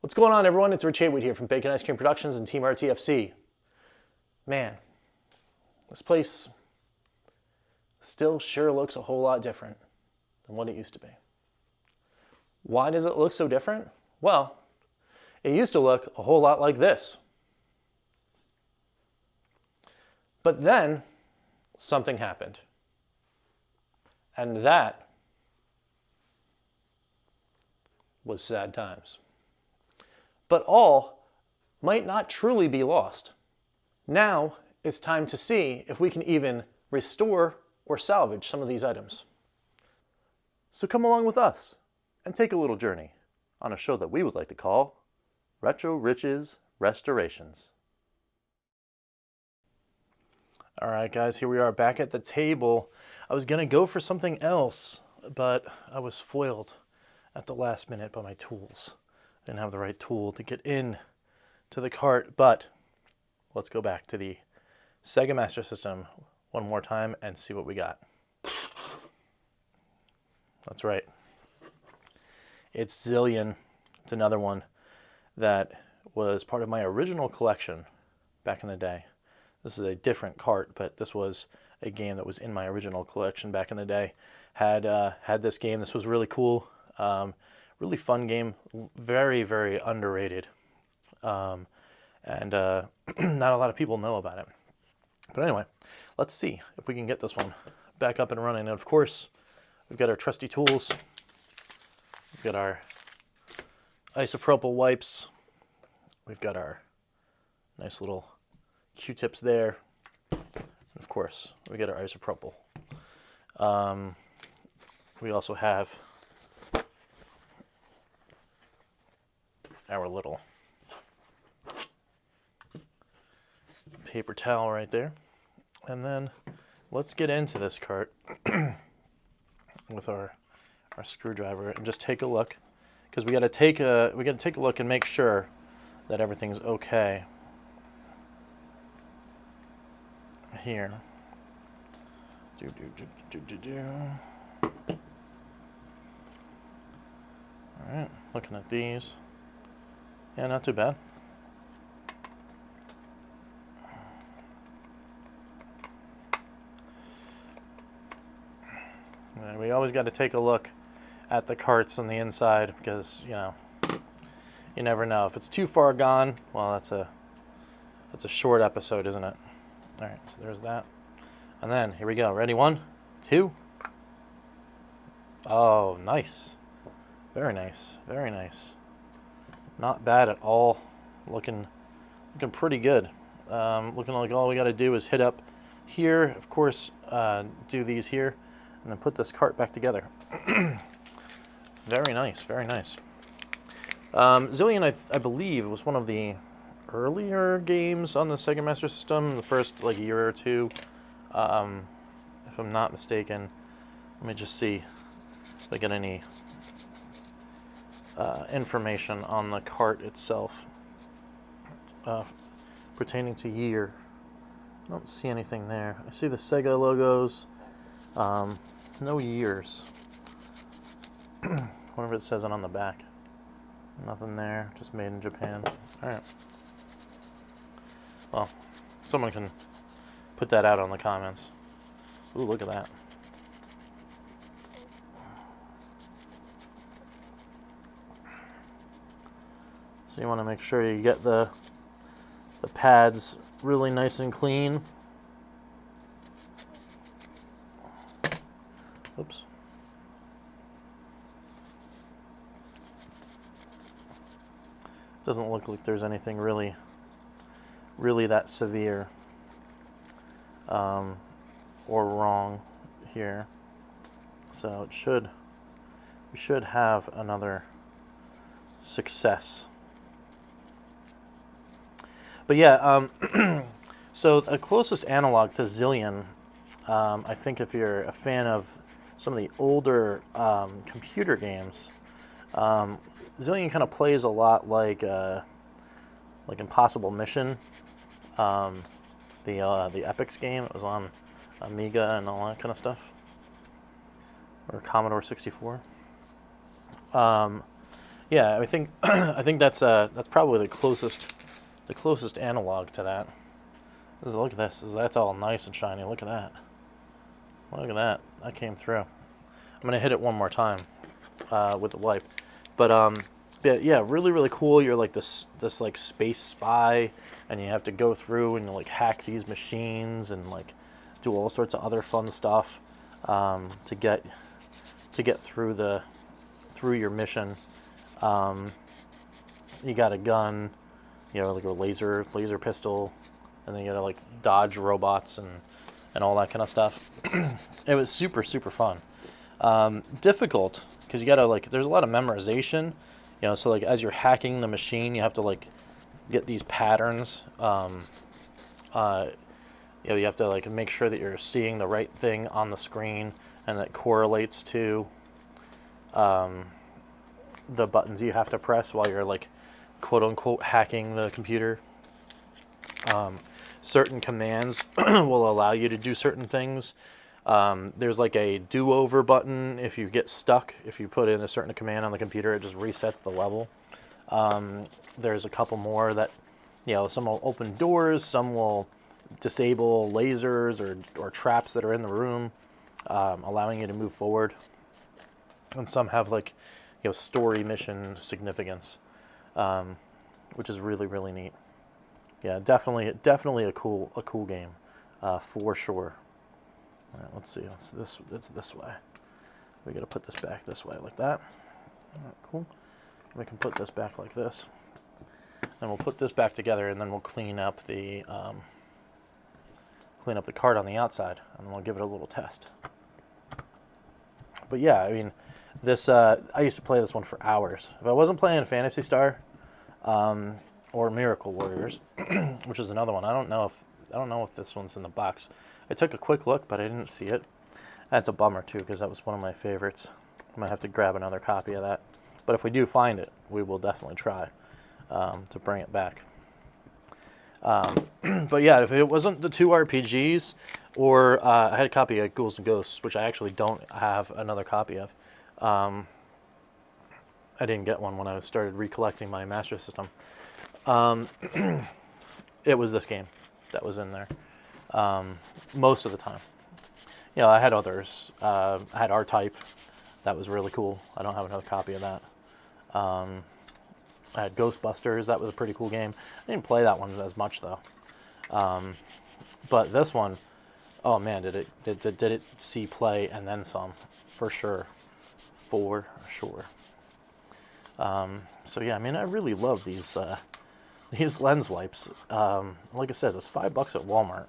What's going on, everyone? It's Rich Haywood here from Bacon Ice Cream Productions and Team RTFC. Man, this place still sure looks a whole lot different than what it used to be. Why does it look so different? Well, it used to look a whole lot like this. But then something happened. And that was sad times. But all might not truly be lost. Now it's time to see if we can even restore or salvage some of these items. So come along with us and take a little journey on a show that we would like to call Retro Rich's Restorations. All right, guys, here we are back at the table. I was gonna go for something else, but I was foiled at the last minute by my tools. Didn't have the right tool to get in to the cart, but let's go back to the Sega Master System one more time and see what we got. That's right. It's Zillion. It's another one that was part of my original collection back in the day. This is a different cart, but this was a game that was in my original collection back in the day. Had this game. This was really cool. Really fun game, very, very underrated, and not a lot of people know about it. But anyway, let's see if we can get this one back up and running. And of course, we've got our trusty tools. We've got our isopropyl wipes. We've got our nice little Q-tips there. And of course, we got our isopropyl. We also have our little paper towel right there. And then let's get into this cart with our screwdriver and just take a look, because we got to take a look and make sure that everything's okay here. All right, looking at these. Yeah, not too bad. And we always got to take a look at the carts on the inside because, you know, you never know. If it's too far gone, well, that's a short episode, isn't it? All right, so there's that. And then, here we go. Ready? 1, 2. Oh, nice. Very nice. Very nice. Not bad at all. Looking pretty good. Looking like all we got to do is hit up here. Of course, do these here, and then put this cart back together. Very nice. Very nice. Zillion, I believe, was one of the earlier games on the Sega Master System. The first like year or two, if I'm not mistaken. Let me just see if I get any information on the cart itself pertaining to year. I don't see anything there. I see the Sega logos, no years. Whatever it says on the back. Nothing there, just made in Japan. All right. Well, someone can put that out on the comments. Ooh, look at that. So you want to make sure you get the pads really nice and clean. Oops. Doesn't look like there's anything really that severe or wrong here. So we should have another success. But yeah, so the closest analog to Zillion, I think if you're a fan of some of the older computer games, Zillion kind of plays a lot like Impossible Mission, the Epix game. It was on Amiga and all that kind of stuff, or Commodore 64. Yeah, I think I think that's probably the closest analog to that. Look at this. That's all nice and shiny. Look at that. Look at that. That came through. I'm gonna hit it one more time with the wipe. But yeah, really really cool. You're like this like space spy, and you have to go through and like hack these machines and like do all sorts of other fun stuff to get through your mission. You got a gun, you know, like a laser pistol, and then you gotta like dodge robots and all that kind of stuff. It was super super fun. Difficult because you gotta like there's a lot of memorization, you know. So like as you're hacking the machine, you have to like get these patterns. You know, you have to like make sure that you're seeing the right thing on the screen and that correlates to the buttons you have to press while you're like quote unquote hacking the computer. Certain commands will allow you to do certain things. There's like a do-over button if you get stuck. If you put in a certain command on the computer, it just resets the level. There's a couple more that, you know, some will open doors, some will disable lasers or traps that are in the room, allowing you to move forward. And some have like, you know, story mission significance, which is really really neat. Yeah, definitely a cool game, for sure. All right, let's see. It's this way. We got to put this back this way like that. All right, cool. We can put this back like this, and we'll put this back together, and then we'll clean up the card on the outside, and we'll give it a little test. But yeah, I mean, this I used to play this one for hours. If I wasn't playing Phantasy Star, or Miracle Warriors, which is another one. I don't know if this one's in the box. I took a quick look, but I didn't see it. That's a bummer too, because that was one of my favorites. I might have to grab another copy of that. But if we do find it, we will definitely try to bring it back. But yeah, if it wasn't the two RPGs, or I had a copy of Ghouls and Ghosts, which I actually don't have another copy of. I didn't get one when I started recollecting my Master System. It was this game that was in there most of the time. You know, I had others. I had R-Type. That was really cool. I don't have another copy of that. I had Ghostbusters. That was a pretty cool game. I didn't play that one as much though. But this one, oh man, did it see play and then some, for sure. For sure. So yeah, I mean, I really love these lens wipes. Like I said, it's $5 at Walmart,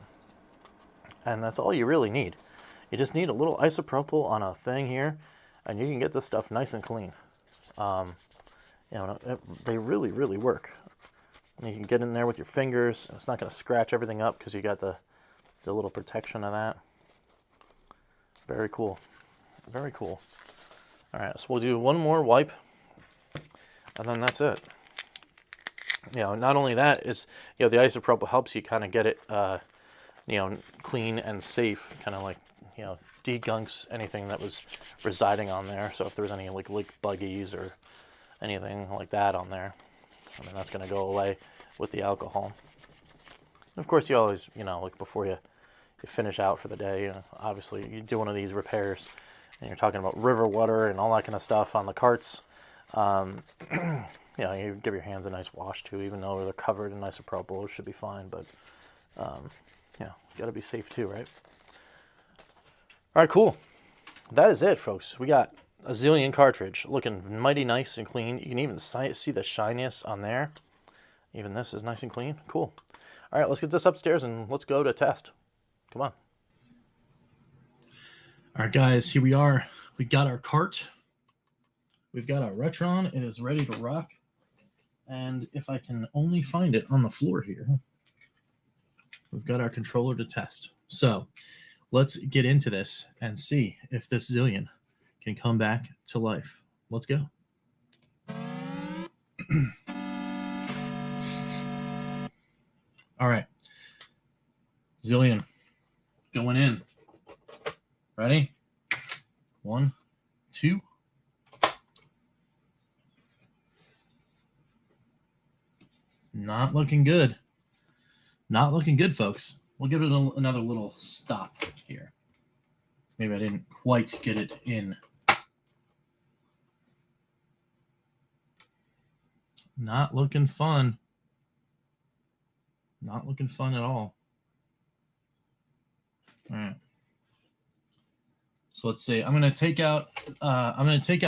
and that's all you really need. You just need a little isopropyl on a thing here, and you can get this stuff nice and clean. You know, they really, really work. And you can get in there with your fingers, and it's not going to scratch everything up because you got the little protection of that. Very cool. Very cool. All right, so we'll do one more wipe, and then that's it. You know, not only that, is, you know, the isopropyl helps you kind of get it, you know, clean and safe, kind of like, you know, degunks anything that was residing on there. So if there was any like buggies or anything like that on there, I mean, that's going to go away with the alcohol. And of course, you always, you know, like before you finish out for the day, you know, obviously you do one of these repairs, and you're talking about river water and all that kind of stuff on the carts. You know, you give your hands a nice wash too, even though they're covered in isopropyl, it should be fine. But yeah, got to be safe too, right? All right, cool. That is it, folks. We got a Zillion cartridge looking mighty nice and clean. You can even see the shininess on there. Even this is nice and clean. Cool. All right, let's get this upstairs and let's go to test. Come on. All right, guys, here we are. We got our cart. We've got our Retron. It is ready to rock. And if I can only find it on the floor here, we've got our controller to test. So let's get into this and see if this Zillion can come back to life. Let's go. All right. Zillion going in. Ready? 1, 2. Not looking good. Not looking good, folks. We'll give it another little stop here. Maybe I didn't quite get it in. Not looking fun. Not looking fun at all. All right. So let's see. I'm gonna take out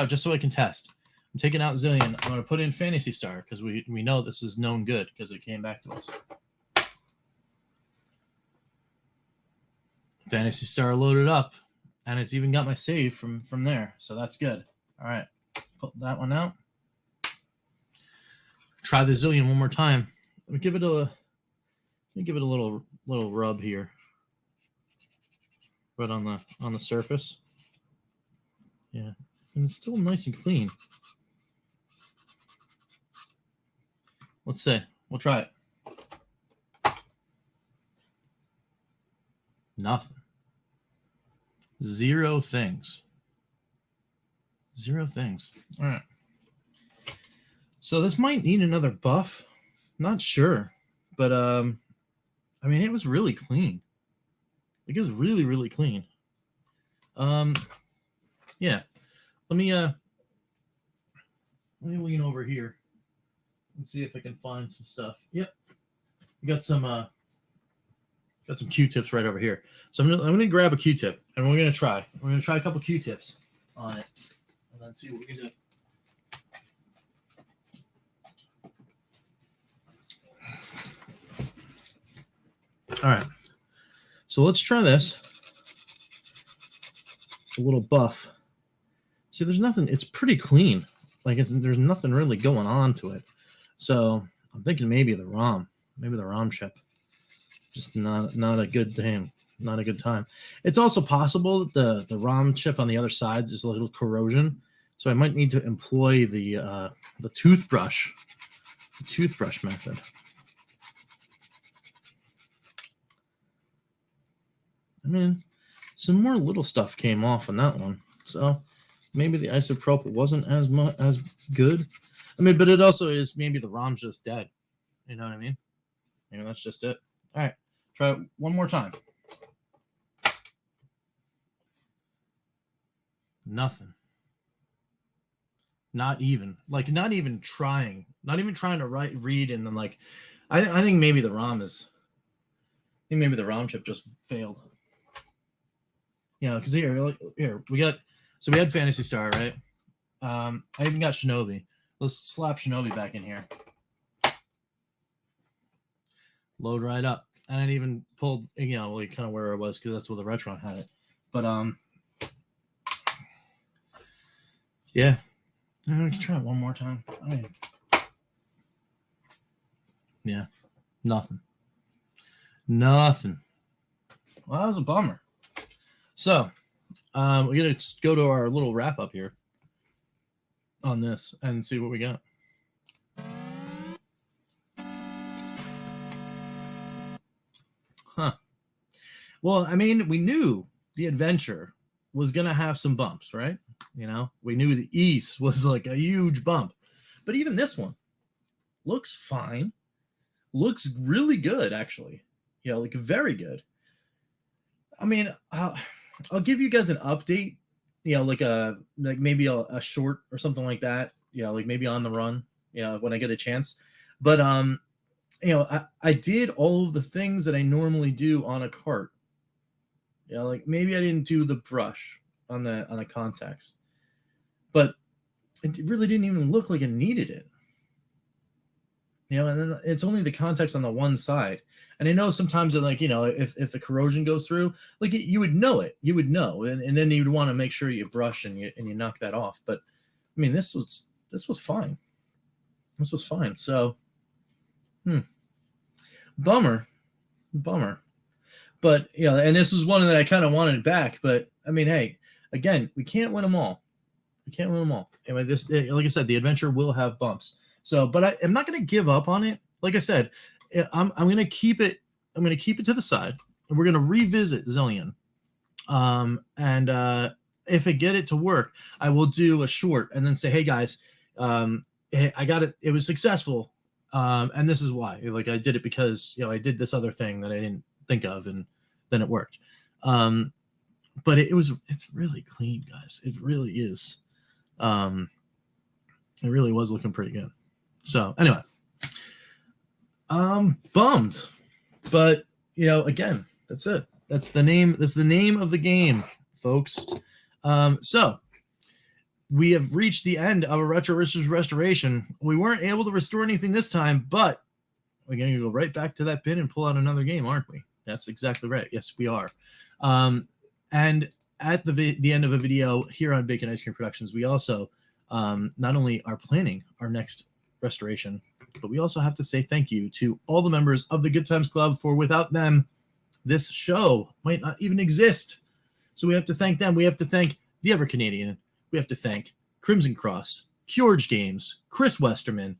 just so I can test. I'm taking out Zillion. I'm gonna put in Phantasy Star because we know this is known good because it came back to us. Phantasy Star loaded up, and it's even got my save from there, so that's good. All right, put that one out. Try the Zillion one more time. Let me give it a little rub here, right on the surface. Yeah, and it's still nice and clean. Let's see. We'll try it. Nothing. Zero things. Zero things. All right. So this might need another buff. Not sure. But, I mean, it was really clean. Like, it was really, really clean. Yeah. Let me lean over here and see if I can find some stuff. Yep. We got some Q-tips right over here. So I'm gonna grab a Q-tip and we're gonna try. We're gonna try a couple Q-tips on it and then see what we can do. All right. So let's try this. A little buff. See, there's nothing. It's pretty clean. Like there's nothing really going on to it. So I'm thinking maybe the ROM. Maybe the ROM chip. Just not a good thing, not a good time. It's also possible that the ROM chip on the other side is a little corrosion, so I might need to employ the toothbrush method. I mean, some more little stuff came off on that one, so maybe the isopropyl wasn't as good. I mean, but it also is maybe the ROM's just dead. You know what I mean? Maybe that's just it. All right, try it one more time. Nothing. Not even trying to read, and then like, I think maybe the ROM chip just failed. You know, because here we had Phantasy Star, right? I even got Shinobi. Let's slap Shinobi back in here. Load right up. And I even pulled, you know, like kind of where it was because that's where the Retron had it. But yeah, I can try it one more time. I mean, yeah, nothing. Well, that was a bummer. So we're gonna go to our little wrap up here on this and see what we got. Huh. Well, I mean, we knew the adventure was going to have some bumps, right? You know, we knew the East was like a huge bump. But even this one looks fine. Looks really good, actually. You know, like very good. I mean, I'll give you guys an update, you know, like maybe a short or something like that. You know, like maybe on the run, you know, when I get a chance. But, you know, I did all of the things that I normally do on a cart. You know, like maybe I didn't do the brush on the contacts, but it really didn't even look like it needed it. You know, and then it's only the contacts on the one side. And I know sometimes that, like, you know, if the corrosion goes through, like you would know it, and then you'd want to make sure you brush and you knock that off. But I mean, this was fine. This was fine. So, Bummer. But, you know, and this was one that I kind of wanted back. But, I mean, hey, again, we can't win them all. Anyway, this, like I said, the adventure will have bumps. So, but I'm not going to give up on it. Like I said, I'm going to keep it. I'm going to keep it to the side, and we're going to revisit Zillion. And if I get it to work, I will do a short and then say, hey guys, hey, I got it. It was successful. And this is why. Like, I did it because, I did this other thing that I didn't think of, and then it worked. But it's really clean, guys. It really is. It really was looking pretty good. So anyway, bummed, but again, that's it. That's the name of the game, folks. So we have reached the end of a Retro Riches restoration. We weren't able to restore anything this time, but we're going to go right back to that bin and pull out another game, aren't we? That's exactly right. Yes, we are. And at the end of a video here on Bacon Ice Cream Productions, we also not only are planning our next restoration, but we also have to say thank you to all the members of the Good Times Club, for without them, this show might not even exist. So we have to thank them. We have to thank the EverCanadian. We have to thank Crimson Cross, Kjorge Games, Chris Westerman,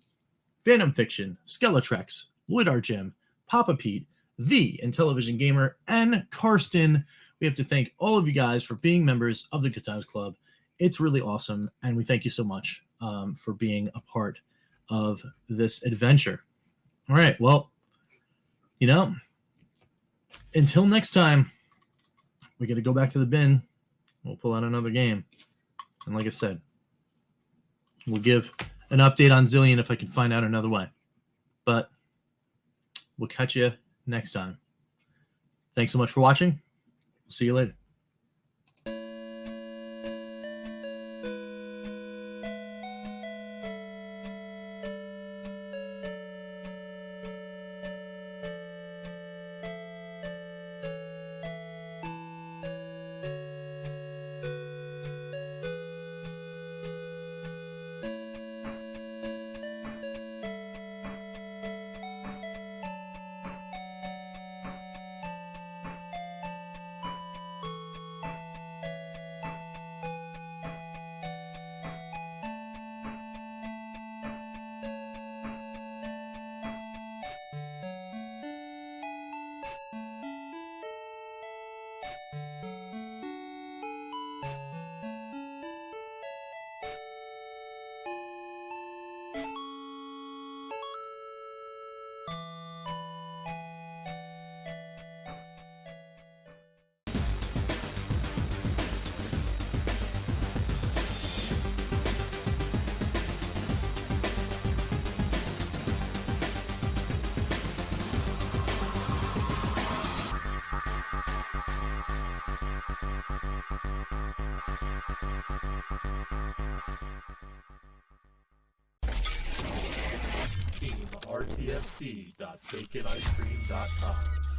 Phantom Fiction, Skeletrex, Lloyd R. Jim, Papa Pete, the Intellivision Gamer, and Karsten. We have to thank all of you guys for being members of the Good Times Club. It's really awesome, and we thank you so much for being a part of this adventure. All right, well, until next time, we got to go back to the bin. We'll pull out another game. And like I said, we'll give an update on Zillion if I can find out another way. But we'll catch you next time. Thanks so much for watching. We'll see you later. rtsc.baconicecream.com